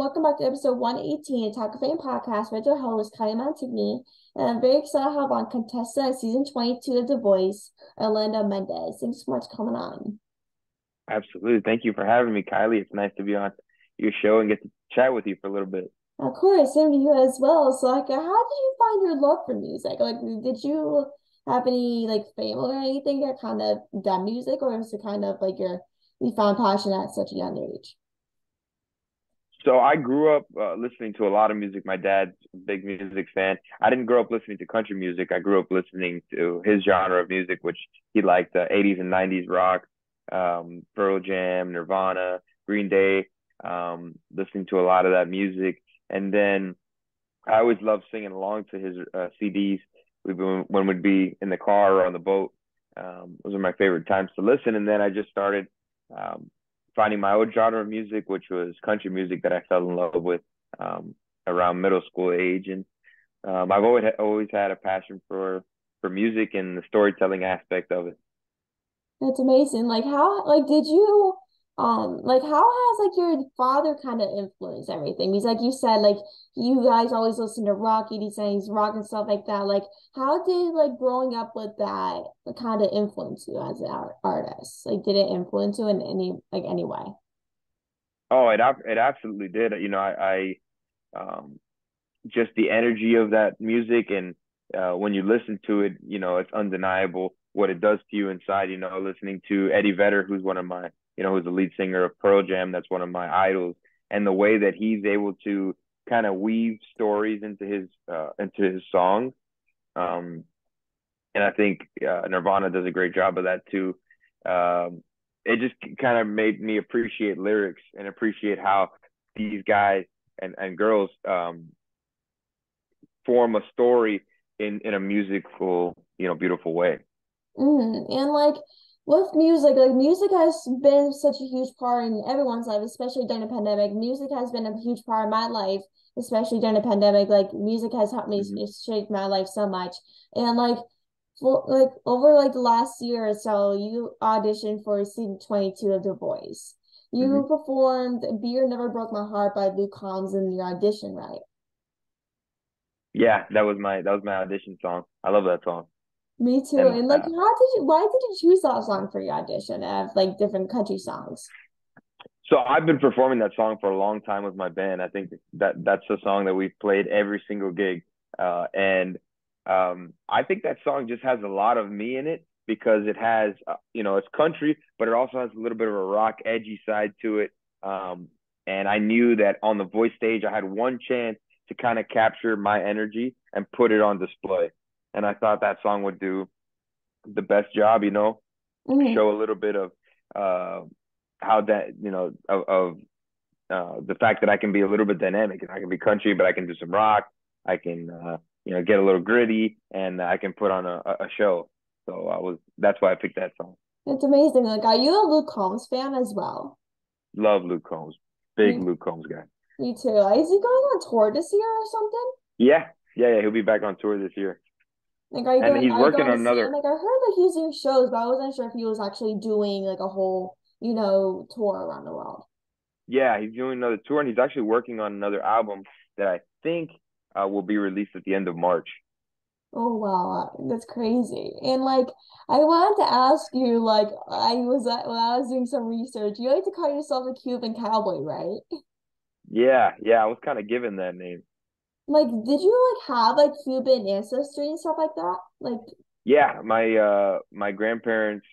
Welcome back to episode 118 of Talkoffamepod podcast with your host, Kyliemontigney. And I'm very excited to have on contestant of season 22 of The Voice, Orlando Mendez. Thanks so much for coming on. Absolutely. Thank you for having me, Kylie. It's nice to be on your show and get to chat with you for a little bit. Of course, same to you as well. So, how did you find your love for music? Did you have any, family or anything that kind of done music, or was it kind of you found passion at such a young age? So I grew up listening to a lot of music. My dad's a big music fan. I didn't grow up listening to country music. I grew up listening to his genre of music, which he liked, 80s and 90s rock, Pearl Jam, Nirvana, Green Day, listening to a lot of that music. And then I always loved singing along to his CDs. When we'd be in the car or on the boat. Those are my favorite times to listen. And then I just started um, finding my own genre of music, which was country music that I fell in love with around middle school age. And I've always had a passion for music and the storytelling aspect of it. That's amazing. Did you how has your father kind of influenced everything? Because like you said, you guys always listen to rock, 80s, 90s rock and stuff like that. How did growing up with that kind of influence you as an artist? Did it influence you in any way? Oh, it absolutely did. Just the energy of that music and when you listen to it, it's undeniable what it does to you inside. Listening to Eddie Vedder, who's one of my, who's the lead singer of Pearl Jam, that's one of my idols, and the way that he's able to kind of weave stories into his songs. Um, and I think Nirvana does a great job of that too. It just kind of made me appreciate lyrics and appreciate how these guys and girls form a story in a musical, beautiful way. And with music, music has been such a huge part in everyone's life, especially during the pandemic. Music has been a huge part of my life, especially during the pandemic. Music has helped me Hmm. shape my life so much. And for over the last year or so, you auditioned for season 22 of The Voice. Hmm. You performed "Beer Never Broke My Heart" by Luke Combs in your audition, right? Yeah, that was my audition song. I love that song. Me too. And And why did you choose that song for your audition of different country songs? so I've been performing that song for a long time with my band. I think that's a song that we've played every single gig. And I think that song just has a lot of me in it because it has, it's country, but it also has a little bit of a rock edgy side to it. Um, and I knew that on the voice stage, I had one chance to kind of capture my energy and put it on display. And I thought that song would do the best job, Mhm. show a little bit of uh, how that, of the fact that I can be a little bit dynamic and I can be country, but I can do some rock. I can, get a little gritty and I can put on a show. So that's why I picked that song. It's amazing. Are you a Luke Combs fan as well? Love Luke Combs. Big Me, Luke Combs guy. me too. Is he going on tour this year or something? Yeah. Yeah. Yeah. He'll be back on tour this year. And he's Are you working going to on see him? another, I heard he was doing shows, but I wasn't sure if he was actually doing a whole, tour around the world. yeah, he's doing another tour and he's actually working on another album that I think will be released at the end of March. Oh wow, that's crazy. And I wanted to ask you, when I was doing some research, you like to call yourself a Cuban cowboy, right? Yeah. Yeah. I was kind of given that name. Did you have Cuban ancestry and stuff like that? Yeah, my grandparents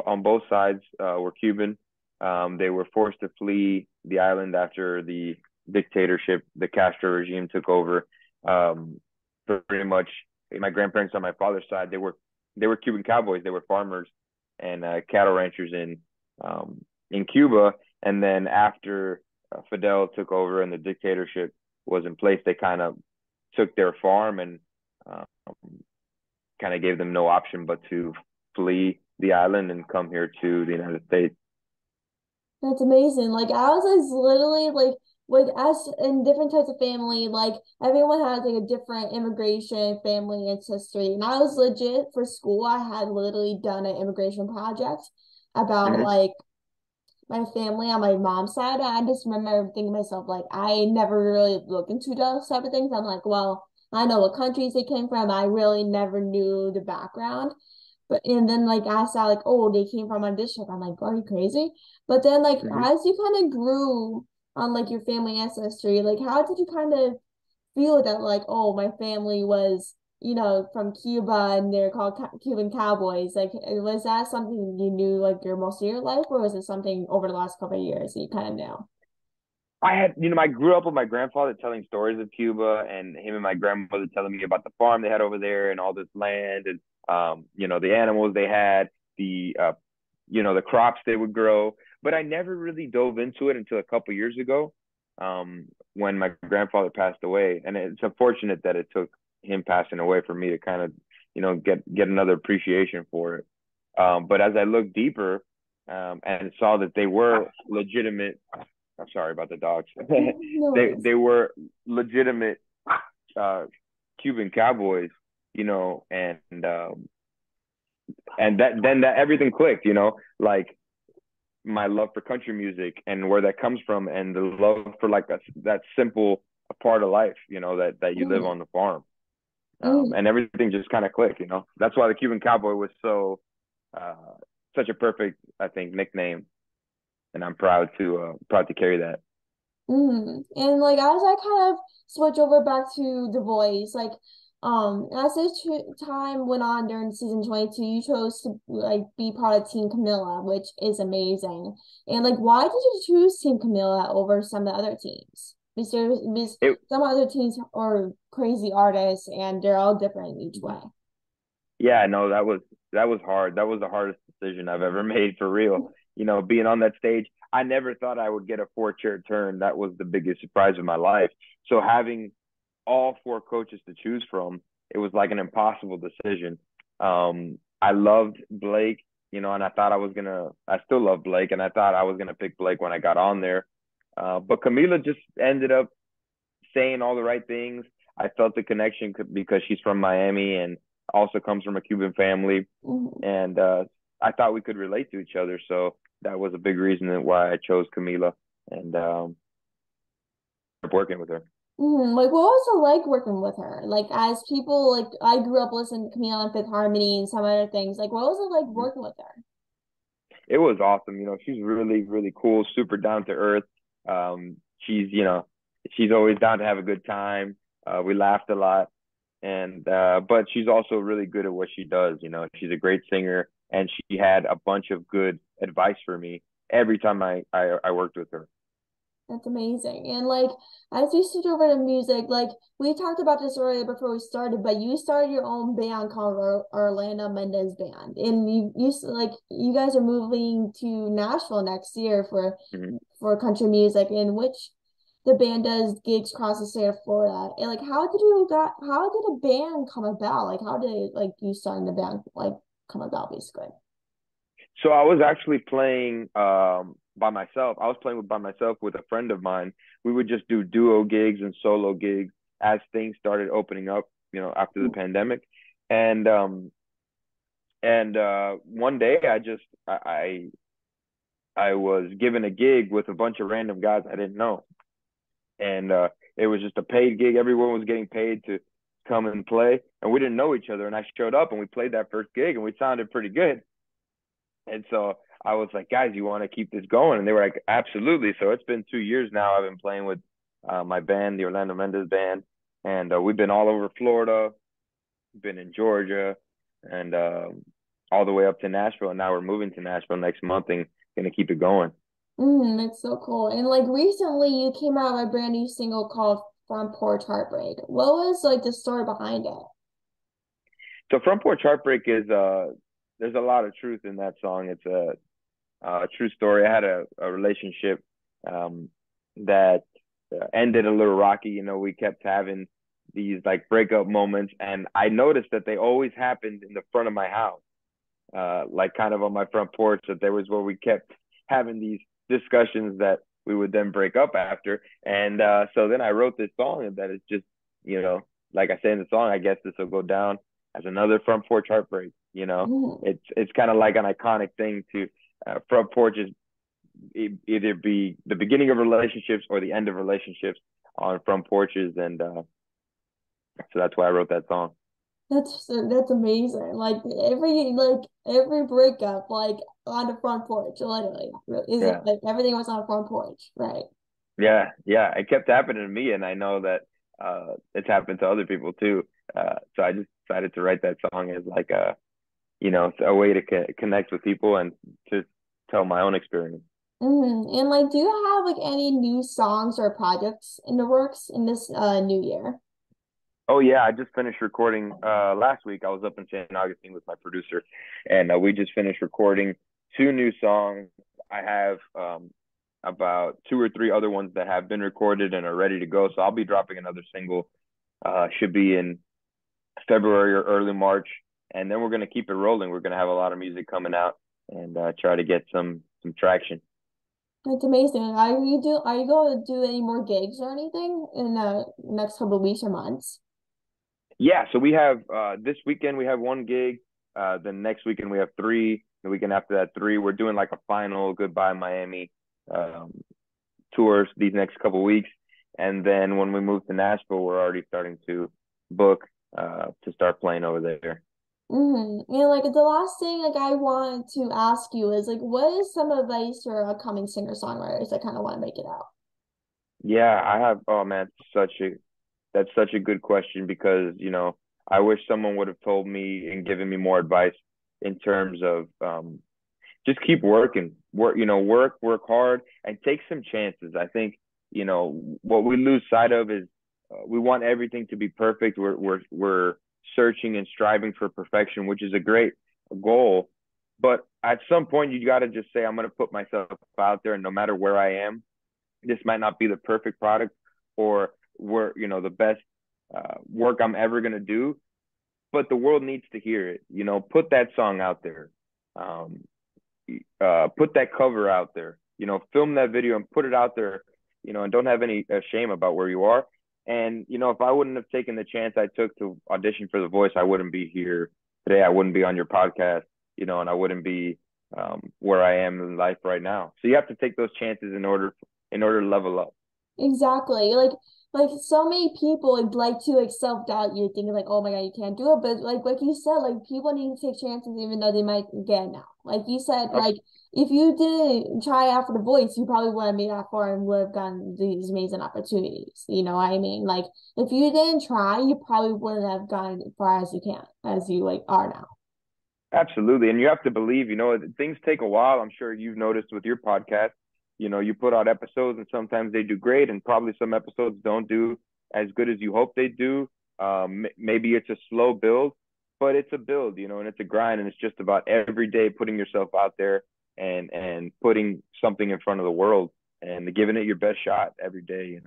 on both sides were Cuban. They were forced to flee the island after the dictatorship, the Castro regime took over. Um, Pretty much, my grandparents on my father's side, they were Cuban cowboys. They were farmers and cattle ranchers in Cuba. And then after Fidel took over and the dictatorship was in place, they kind of took their farm and um, kind of gave them no option but to flee the island and come here to the United States. That's amazing. Ours is literally with us in different types of family, everyone has a different immigration family ancestry. And I was legit for school, I had literally done an immigration project about Mm-hmm. my family on my mom's side, I just remember thinking to myself, like, I never really looked into those type of things. I'm like, well, I know what countries they came from. I really never knew the background. But and then like I saw like, oh, they came from on this ship. I'm like, are you crazy? But then like Hmm. as you kind of grew on like your family ancestry, like how did you kind of feel that like, oh, my family was, from Cuba and they're called Cuban cowboys. Like, was that something you knew like your most of your life, or was it something over the last couple of years that you kind of knew? I had, I grew up with my grandfather telling stories of Cuba, and him and my grandmother telling me about the farm they had over there and all this land, and the animals they had, the crops they would grow. But I never really dove into it until a couple years ago, when my grandfather passed away, and it's unfortunate that it took him passing away for me to kind of, get another appreciation for it. But as I looked deeper, and saw that they were legitimate. I'm sorry about the dogs. No worries. They were legitimate uh, Cuban cowboys, and that everything clicked, like my love for country music and where that comes from, and the love for like that simple part of life, that you live Mm, on the farm, mm, and everything just kind of clicked. That's why the Cuban cowboy was uh, such a perfect, I think, nickname, and I'm proud to carry that. And like as I kind of switch over back to The Voice, like as this time went on during season 22, you chose to like be part of Team Camilla, which is amazing. And like why did you choose Team Camilla over some of the other teams? Because It some other teams are crazy artists and they're all different in each way. Yeah, no, that was hard. That was the hardest decision I've ever made, for real. Being on that stage, I never thought I would get a four-chair turn. That was the biggest surprise of my life. So having all four coaches to choose from, it was like an impossible decision. I loved Blake, and I still love Blake, and I thought I was gonna pick Blake when I got on there. But Camila just ended up saying all the right things. I felt the connection because she's from Miami and also comes from a Cuban family, Mhm. and I thought we could relate to each other. So that was a big reason why I chose Camila, and working with her. Like, what was it like working with her? Like, as people, like, I grew up listening to Camille and Fifth Harmony and some other things. Like, what was it like Mhm. working with her? It was awesome. She's really, really cool, super down to earth. She's always down to have a good time. We laughed a lot, and but she's also really good at what she does. She's a great singer, and she had a bunch of good advice for me every time I worked with her. That's amazing. And like, as you switch over to music, like we talked about this earlier before we started, but you started your own band called Orlando Mendez Band, and like you guys are moving to Nashville next year Mhm. for country music, in which the band does gigs across the state of Florida. And like, how did a band come about? Like, how did like you starting the band like come about, basically? So I was actually playing by myself. I was playing by myself with a friend of mine. We would just do duo gigs and solo gigs as things started opening up, after the pandemic. And one day I was given a gig with a bunch of random guys I didn't know. And it was just a paid gig. Everyone was getting paid to come and play, and we didn't know each other. And I showed up and we played that first gig, and we sounded pretty good. And so I was like, guys, you want to keep this going? And they were like, absolutely. So it's been 2 years now. I've been playing with my band, the Orlando Mendez Band, and we've been all over Florida, been in Georgia, and all the way up to Nashville. And now we're moving to Nashville next month and gonna keep it going. That's so cool. And like recently you came out with a brand new single called Front Porch Heartbreak. What was like the story behind it? So Front Porch Heartbreak is there's a lot of truth in that song. It's a true story. I had a relationship um, that ended a little rocky. We kept having these like breakup moments, and I noticed that they always happened in the front of my house, like kind of on my front porch. That there was where we kept having these discussions that we would then break up after. And so then I wrote this song that is just, like I say in the song, I guess this will go down as another front porch heartbreak. Mhm. It's kind of like an iconic thing to front porches either be the beginning of relationships or the end of relationships on front porches, and so that's why I wrote that song. That's amazing. Like every breakup, like on the front porch, literally. Is it Yeah, like everything was on the front porch, right? yeah. It kept happening to me, and I know that it's happened to other people too. So I just decided to write that song as like a way to connect with people and to tell my own experience. And like, do you have like any new songs or projects in the works in this new year? Oh yeah, I just finished recording last week. I was up in St. Augustine with my producer, and we just finished recording two new songs. I have about two or three other ones that have been recorded and are ready to go. So I'll be dropping another single. Should be in February or early March, and then we're gonna keep it rolling. We're gonna have a lot of music coming out and try to get some traction. It's amazing. Are you going to do any more gigs or anything in the next couple of weeks or months? Yeah, so we have this weekend we have one gig. Then next weekend we have three. The weekend after that, three. We're doing like a final goodbye Miami um, tours these next couple weeks, and then when we move to Nashville, we're already starting to book to start playing over there. And like the last thing like I want to ask you is like what is some advice for upcoming singer-songwriters that kind of want to make it out? Yeah, I have. Oh man, that's such a good question because I wish someone would have told me and given me more advice in terms of just keep working, work hard, and take some chances. I think what we lose sight of is we want everything to be perfect. We're searching and striving for perfection, which is a great goal, but at some point you got to just say I'm going to put myself out there, and no matter where I am, this might not be the perfect product or the best work I'm ever going to do, but the world needs to hear it. Put that song out there. Um, put that cover out there, film that video and put it out there, and don't have any shame about where you are. And, if I wouldn't have taken the chance I took to audition for The Voice, I wouldn't be here today. I wouldn't be on your podcast, and I wouldn't be where I am in life right now. So you have to take those chances in order to level up. Exactly. Like so many people would like to like self-doubt you thinking like, oh my God, you can't do it. But like you said, like people need to take chances even though they might get now. Like you said, Of like if you didn't try out for the voice, you probably wouldn't have made that far and would have gotten these amazing opportunities. You know what I mean? Like if you didn't try, you probably wouldn't have gone as far as you can, as you like are now. Absolutely. And you have to believe, things take a while. I'm sure you've noticed with your podcast, you put out episodes and sometimes they do great and probably some episodes don't do as good as you hope they do. Maybe it's a slow build, but it's a build, and it's a grind, and it's just about every day putting yourself out there and putting something in front of the world and giving it your best shot every day.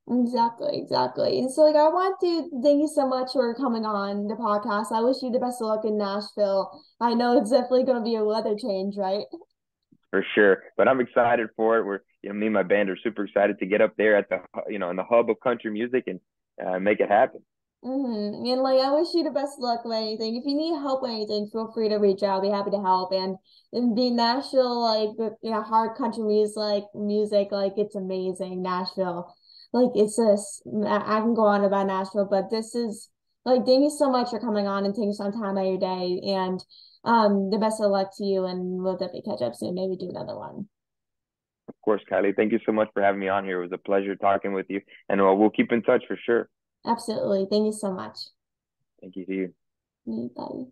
Exactly, exactly. And so, like, I want to thank you so much for coming on the podcast. I wish you the best of luck in Nashville. I know it's definitely going to be a weather change, right? For sure. But I'm excited for it. Me and my band are super excited to get up there at in the hub of country music and make it happen. And like, I wish you the best of luck with anything. If you need help with anything, feel free to reach out. I'll be happy to help. And the Nashville, like, hard country music, like, it's amazing. Nashville, like, it's just, I can go on about Nashville, but this is like, thank you so much for coming on and taking some time out of your day. And the best of luck to you. And we'll definitely catch up soon. Maybe do another one. Of course, Kylie. Thank you so much for having me on here. It was a pleasure talking with you, and we'll keep in touch for sure. Absolutely. Thank you so much. Thank you to you. Bye.